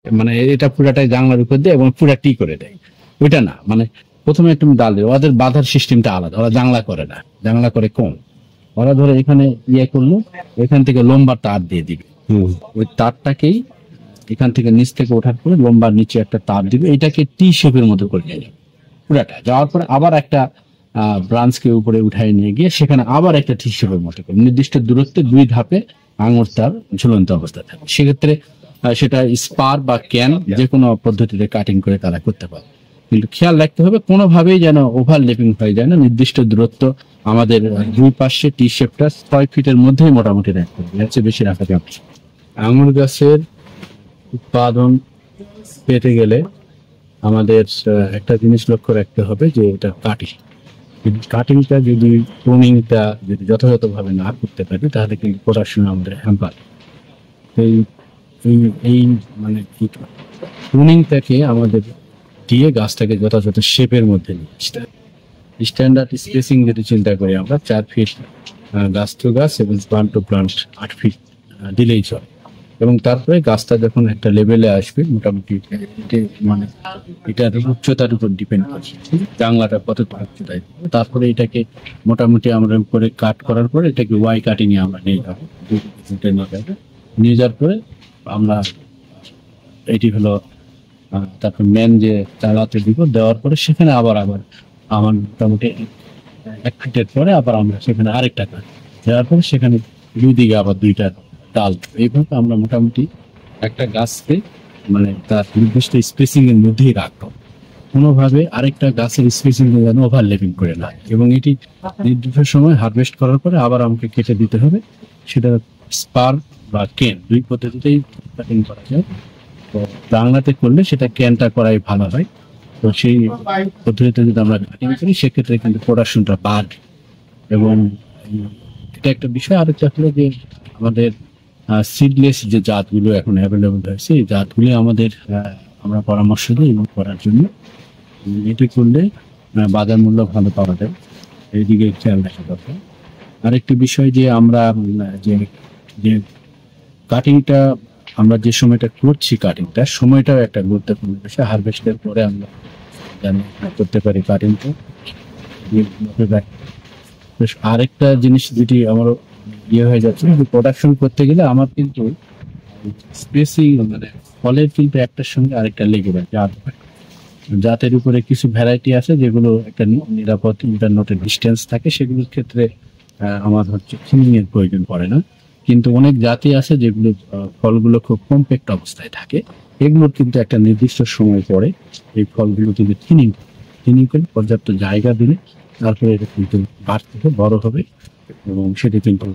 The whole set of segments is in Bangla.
মানে এটা পুরাটাই জানলার উপর দিয়ে এবং পুরা টি করে দেয়। ওইটা না, মানে প্রথমে একটু ডাল দেবে। ওদের বাঁধার সিস্টেমটা আলাদা, ওরা জানলা করে না, জানলা করে কম। ওরা ধরে এখানে ইয়ে করলো, এখান থেকে লম্বা তার দিয়ে দিবে। ওই তারটাকেই এখান থেকে নিচ থেকে ওঠার পরে লম্বা নিচে একটা তার দিবে, এটাকে টি শেপের মতো করে নিয়ে যাবে পুরাটা। যাওয়ার পরে আবার একটা ব্রাঞ্চকে উপরে উঠায় নিয়ে গিয়ে সেখানে আবার একটা টি শেপের মতো করে নির্দিষ্ট দূরত্বে 2 ধাপে আঙুর তার ঝুলন্ত অবস্থা থাকে। সেক্ষেত্রে সেটা স্পার বা ক্যান যে কোনো পদ্ধতিতে কাটিং করে তারা করতে পারে। কিন্তু খেয়াল রাখতে হবে কোনোভাবেই যেন ওভারল্যাপিং হয়ে যায় না। নির্দিষ্ট দূরত্ব আমাদের 2 পাশে টি শেপটা 6 ফিটের মধ্যেই মোটামুটি রাখতে হবে, এর চেয়ে বেশি রাখা যাবে না। আঙুর গাছের উৎপাদন পেতে গেলে আমাদের একটা জিনিস লক্ষ্য রাখতে হবে যে এটা কাটিংটা যদি প্রুনিংটা যদি যথাযথভাবে না করতে পারি তাহলে কিন্তু প্রোডাকশন আমাদের হ্যাম্পার। এই এই এই মানে প্রুনিংটাকে আমাদের দিয়ে গাছটাকে যথাযথ শেপের মধ্যে নিয়ে আসতে হবে। স্ট্যান্ডার্ড স্পেসিং যদি চিন্তা করি আমরা 4 ফিট গাছ টু গাছ এবং প্লান্ট টু প্লান্ট 8 ফিট দিলেই চলে। এবং তারপরে গাছটা যখন একটা লেভেলে আসবে মোটামুটি মানে এটার উচ্চতার উপর ডিপেন্ড করছে জানলাটা কতটা উচ্চতায়। তারপরে এটাকে মোটামুটি আমরা উপরে কাট করার পরে এটাকে ওয়াই কাটিং এ আমরা নিয়ে যাবো, নিয়ে যাওয়ার পরে আমরা এটি হলো তারপর মেন যে চালাতে দিব, দেওয়ার পরে সেখানে আবার আমার মোটামুটি 1 ফিটের পরে আবার আমরা সেখানে আরেকটা কাট দেওয়ার পরে সেখানে 2 দিকে আবার 2টা ডাল। এইভাবে আমরা মোটামুটি একটা গাছকে মানে তার নির্দিষ্ট স্পেসিং এর মধ্যেই রাখবো, কোনোভাবে আরেকটা গাছের স্পেসিং যেন ওভারল্যাপিং করে না। এবং এটি নির্দিষ্ট সময় হারভেস্ট করার পরে আবার আমাকে কেটে দিতে হবে। সেটা স্পার বা কেন 2 পদ্ধতিতেই কাটিং করা যায়। তো বাংলাতে করলে সেটা ক্যানটা করাই ভালো হয়। তো সেই পদ্ধতিতে যদি আমরা কাটিং করি সেক্ষেত্রে কিন্তু প্রোডাকশনটা বাড়বে। এবং এটা একটা বিষয়। আরেকটা হলো যে আমাদের সিডলেস যে জাতগুলো এখন অ্যাভেলেবল হয়েছে এই জাতগুলো আমাদের আমরা পরামর্শ দিই এবং করার জন্য। এটি করলে বাজার মূল্য ভালো পাওয়া যায়, এইদিকে খেয়াল রাখা দরকার। আরেকটি বিষয় যে আমরা যে কাটিংটা আমরা যে সময়টা করছি কাটিংটা সময়টাও একটা গুরুত্বপূর্ণ বিষয়। হারভেস্টের পরে আমরা জানি করতে পারি কাটিংটা। আরেকটা জিনিস যেটি আমার ইয়ে হয়ে যাচ্ছে, প্রোডাকশন করতে গেলে আমার কিন্তু স্পেসিং মানে ফলের কিন্তু একটার সঙ্গে আরেকটা লেগে যায়। জাতের উপরে কিছু ভ্যারাইটি আছে যেগুলো একটা নিরাপদ ইন্টারনেটের ডিস্টেন্স থাকে, সেগুলোর ক্ষেত্রে আমার হচ্ছে থিনিং এর প্রয়োজন পড়ে না। কিন্তু অনেক জাতি আছে যেগুলো ফলগুলো খুব কম্প্যাক্ট অবস্থায় থাকে, এগুলোর কিন্তু একটা নির্দিষ্ট সময় পরে এই ফলগুলো কিন্তু থিনিং করে পর্যাপ্ত জায়গা দিলে তারপরে এটা কিন্তু বাড়তে হবে, বড় হবে এবং সেটি কিন্তু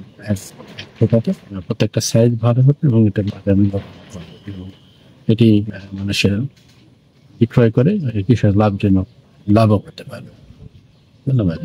প্রত্যেকটা সাইজ ভালো হবে এবং এটা বাজার মূল্য এবং এটি মানুষের বিক্রয় করে কৃষক লাভজনক লাভও করতে পারবে। ধন্যবাদ।